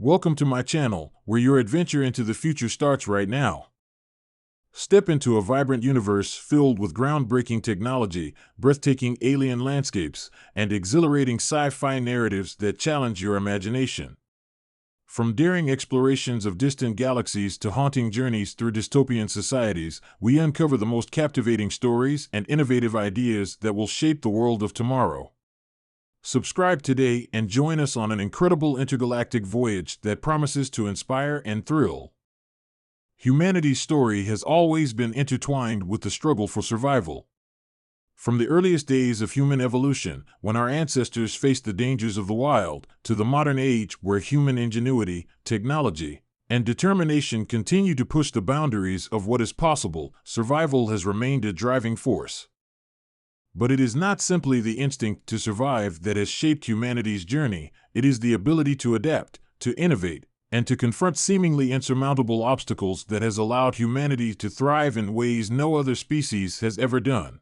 Welcome to my channel, where your adventure into the future starts right now. Step into a vibrant universe filled with groundbreaking technology, breathtaking alien landscapes, and exhilarating sci-fi narratives that challenge your imagination. From daring explorations of distant galaxies to haunting journeys through dystopian societies, we uncover the most captivating stories and innovative ideas that will shape the world of tomorrow. Subscribe today and join us on an incredible intergalactic voyage that promises to inspire and thrill. Humanity's story has always been intertwined with the struggle for survival. From the earliest days of human evolution, when our ancestors faced the dangers of the wild, to the modern age where human ingenuity, technology, and determination continue to push the boundaries of what is possible, survival has remained a driving force. But it is not simply the instinct to survive that has shaped humanity's journey, it is the ability to adapt, to innovate, and to confront seemingly insurmountable obstacles that has allowed humanity to thrive in ways no other species has ever done.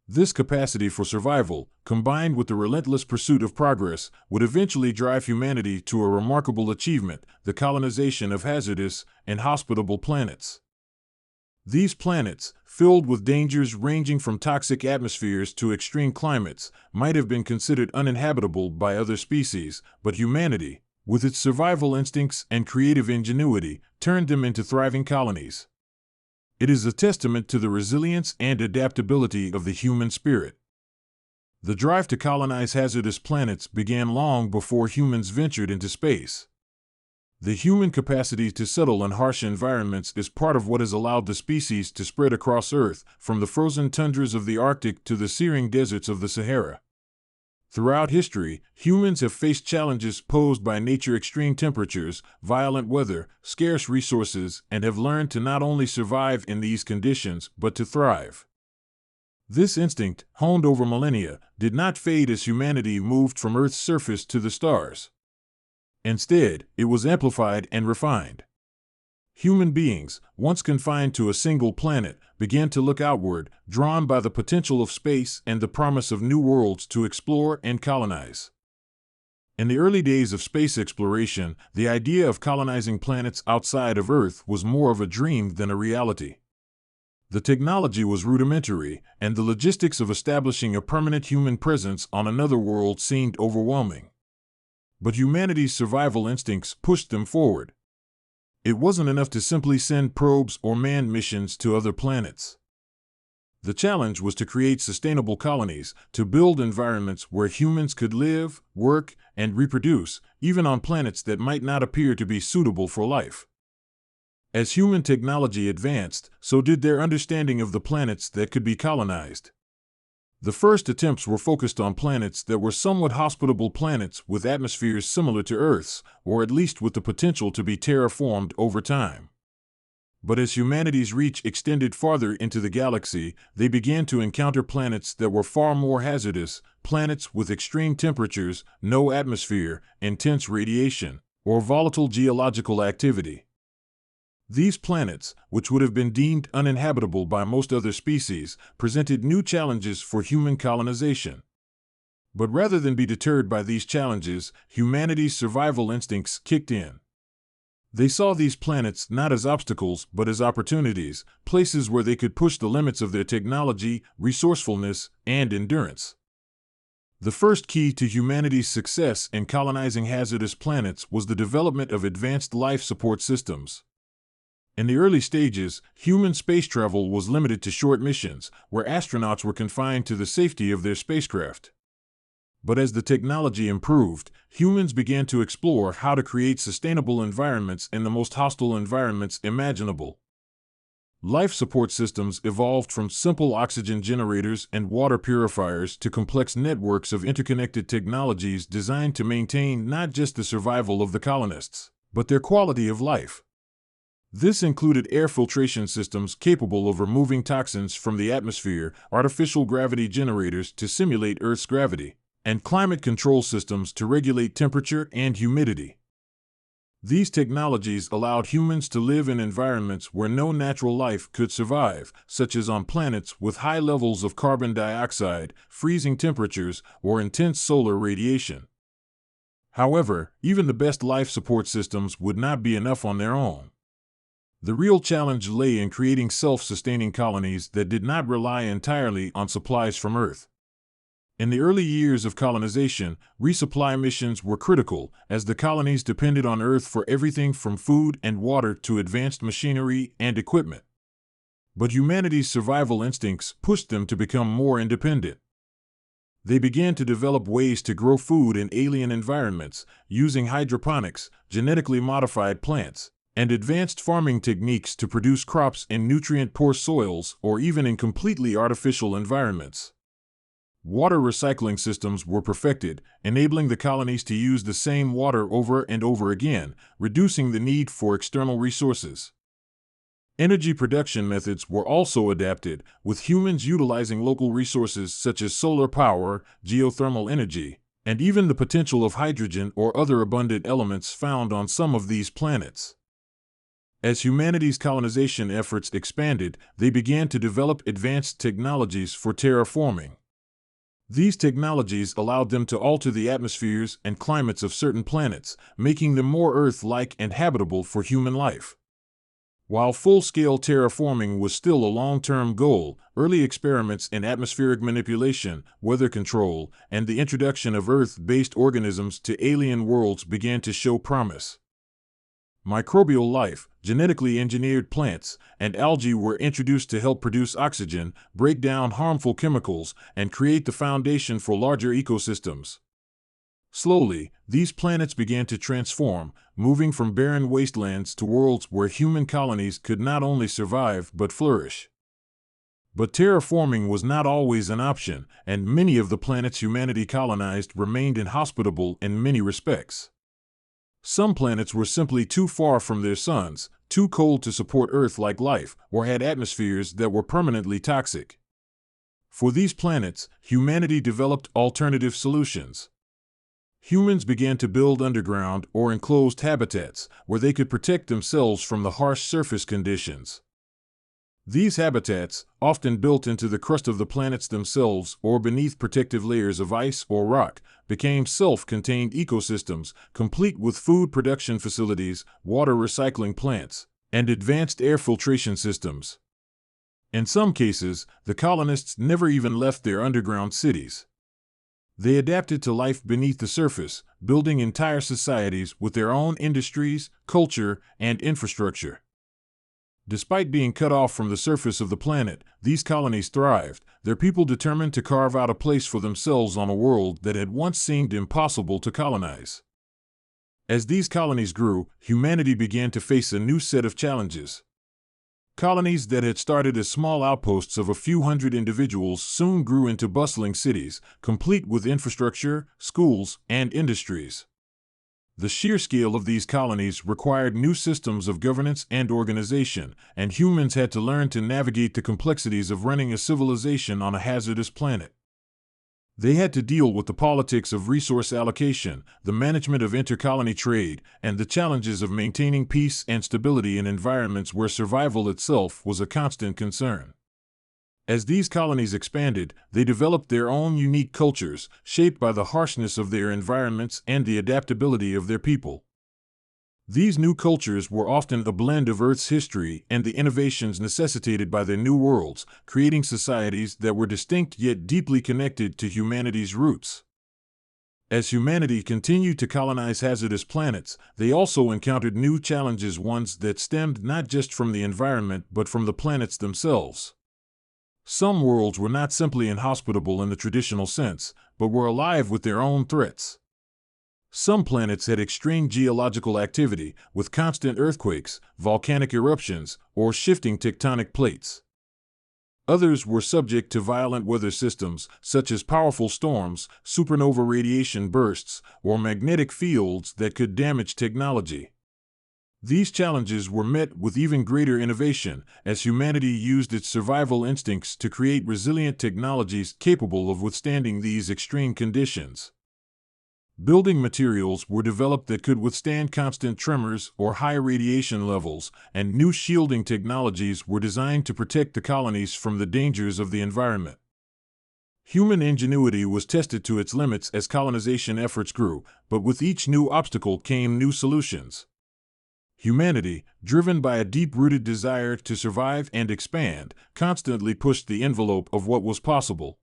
This capacity for survival, combined with the relentless pursuit of progress, would eventually drive humanity to a remarkable achievement: the colonization of hazardous and hospitable planets. These planets, filled with dangers ranging from toxic atmospheres to extreme climates, might have been considered uninhabitable by other species, but humanity, with its survival instincts and creative ingenuity, turned them into thriving colonies. It is a testament to the resilience and adaptability of the human spirit. The drive to colonize hazardous planets began long before humans ventured into space. The human capacity to settle in harsh environments is part of what has allowed the species to spread across Earth, from the frozen tundras of the Arctic to the searing deserts of the Sahara. Throughout history, humans have faced challenges posed by nature's extreme temperatures, violent weather, scarce resources, and have learned to not only survive in these conditions, but to thrive. This instinct, honed over millennia, did not fade as humanity moved from Earth's surface to the stars. Instead, it was amplified and refined. Human beings, once confined to a single planet, began to look outward, drawn by the potential of space and the promise of new worlds to explore and colonize. In the early days of space exploration, the idea of colonizing planets outside of Earth was more of a dream than a reality. The technology was rudimentary, and the logistics of establishing a permanent human presence on another world seemed overwhelming. But humanity's survival instincts pushed them forward. It wasn't enough to simply send probes or manned missions to other planets. The challenge was to create sustainable colonies, to build environments where humans could live, work, and reproduce, even on planets that might not appear to be suitable for life. As human technology advanced, so did their understanding of the planets that could be colonized. The first attempts were focused on planets that were somewhat hospitable planets with atmospheres similar to Earth's, or at least with the potential to be terraformed over time. But as humanity's reach extended farther into the galaxy, they began to encounter planets that were far more hazardous, planets with extreme temperatures, no atmosphere, intense radiation, or volatile geological activity. These planets, which would have been deemed uninhabitable by most other species, presented new challenges for human colonization. But rather than be deterred by these challenges, humanity's survival instincts kicked in. They saw these planets not as obstacles but as opportunities, places where they could push the limits of their technology, resourcefulness, and endurance. The first key to humanity's success in colonizing hazardous planets was the development of advanced life support systems. In the early stages, human space travel was limited to short missions, where astronauts were confined to the safety of their spacecraft. But as the technology improved, humans began to explore how to create sustainable environments in the most hostile environments imaginable. Life support systems evolved from simple oxygen generators and water purifiers to complex networks of interconnected technologies designed to maintain not just the survival of the colonists, but their quality of life. This included air filtration systems capable of removing toxins from the atmosphere, artificial gravity generators to simulate Earth's gravity, and climate control systems to regulate temperature and humidity. These technologies allowed humans to live in environments where no natural life could survive, such as on planets with high levels of carbon dioxide, freezing temperatures, or intense solar radiation. However, even the best life support systems would not be enough on their own. The real challenge lay in creating self-sustaining colonies that did not rely entirely on supplies from Earth. In the early years of colonization, resupply missions were critical, as the colonies depended on Earth for everything from food and water to advanced machinery and equipment. But humanity's survival instincts pushed them to become more independent. They began to develop ways to grow food in alien environments, using hydroponics, genetically modified plants, and advanced farming techniques to produce crops in nutrient-poor soils or even in completely artificial environments. Water recycling systems were perfected, enabling the colonies to use the same water over and over again, reducing the need for external resources. Energy production methods were also adapted, with humans utilizing local resources such as solar power, geothermal energy, and even the potential of hydrogen or other abundant elements found on some of these planets. As humanity's colonization efforts expanded, they began to develop advanced technologies for terraforming. These technologies allowed them to alter the atmospheres and climates of certain planets, making them more Earth-like and habitable for human life. While full-scale terraforming was still a long-term goal, early experiments in atmospheric manipulation, weather control, and the introduction of Earth-based organisms to alien worlds began to show promise. Microbial life, genetically engineered plants, and algae were introduced to help produce oxygen, break down harmful chemicals, and create the foundation for larger ecosystems. Slowly, these planets began to transform, moving from barren wastelands to worlds where human colonies could not only survive but flourish. But terraforming was not always an option, and many of the planets humanity colonized remained inhospitable in many respects. Some planets were simply too far from their suns, too cold to support Earth-like life, or had atmospheres that were permanently toxic. For these planets, humanity developed alternative solutions. Humans began to build underground or enclosed habitats where they could protect themselves from the harsh surface conditions. These habitats, often built into the crust of the planets themselves or beneath protective layers of ice or rock, became self-contained ecosystems, complete with food production facilities, water recycling plants, and advanced air filtration systems. In some cases, the colonists never even left their underground cities. They adapted to life beneath the surface, building entire societies with their own industries, culture, and infrastructure. Despite being cut off from the surface of the planet, these colonies thrived, their people determined to carve out a place for themselves on a world that had once seemed impossible to colonize. As these colonies grew, humanity began to face a new set of challenges. Colonies that had started as small outposts of a few hundred individuals soon grew into bustling cities, complete with infrastructure, schools, and industries. The sheer scale of these colonies required new systems of governance and organization, and humans had to learn to navigate the complexities of running a civilization on a hazardous planet. They had to deal with the politics of resource allocation, the management of inter-colony trade, and the challenges of maintaining peace and stability in environments where survival itself was a constant concern. As these colonies expanded, they developed their own unique cultures, shaped by the harshness of their environments and the adaptability of their people. These new cultures were often a blend of Earth's history and the innovations necessitated by their new worlds, creating societies that were distinct yet deeply connected to humanity's roots. As humanity continued to colonize hazardous planets, they also encountered new challenges, ones that stemmed not just from the environment but from the planets themselves. Some worlds were not simply inhospitable in the traditional sense, but were alive with their own threats. Some planets had extreme geological activity, with constant earthquakes, volcanic eruptions, or shifting tectonic plates. Others were subject to violent weather systems, such as powerful storms, supernova radiation bursts, or magnetic fields that could damage technology. These challenges were met with even greater innovation, as humanity used its survival instincts to create resilient technologies capable of withstanding these extreme conditions. Building materials were developed that could withstand constant tremors or high radiation levels, and new shielding technologies were designed to protect the colonies from the dangers of the environment. Human ingenuity was tested to its limits as colonization efforts grew, but with each new obstacle came new solutions. Humanity, driven by a deep-rooted desire to survive and expand, constantly pushed the envelope of what was possible.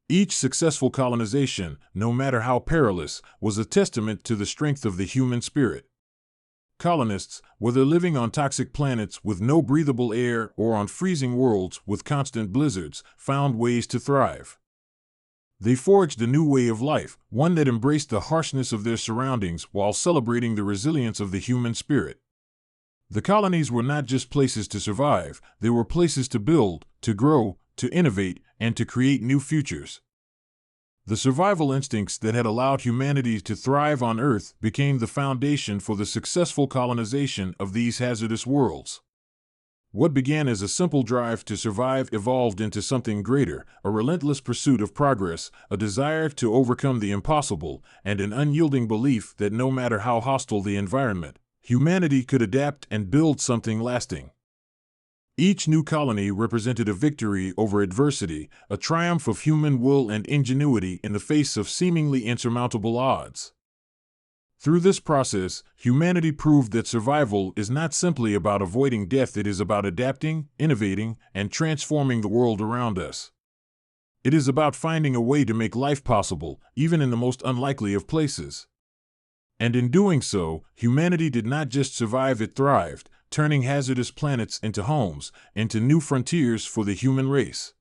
Each successful colonization, no matter how perilous, was a testament to the strength of the human spirit. Colonists, whether living on toxic planets with no breathable air or on freezing worlds with constant blizzards, found ways to thrive. They forged a new way of life, one that embraced the harshness of their surroundings while celebrating the resilience of the human spirit. The colonies were not just places to survive, they were places to build, to grow, to innovate, and to create new futures. The survival instincts that had allowed humanity to thrive on Earth became the foundation for the successful colonization of these hazardous worlds. What began as a simple drive to survive evolved into something greater, a relentless pursuit of progress, a desire to overcome the impossible, and an unyielding belief that no matter how hostile the environment, humanity could adapt and build something lasting. Each new colony represented a victory over adversity, a triumph of human will and ingenuity in the face of seemingly insurmountable odds. Through this process, humanity proved that survival is not simply about avoiding death, it is about adapting, innovating, and transforming the world around us. It is about finding a way to make life possible, even in the most unlikely of places. And in doing so, humanity did not just survive, it thrived, turning hazardous planets into homes, into new frontiers for the human race.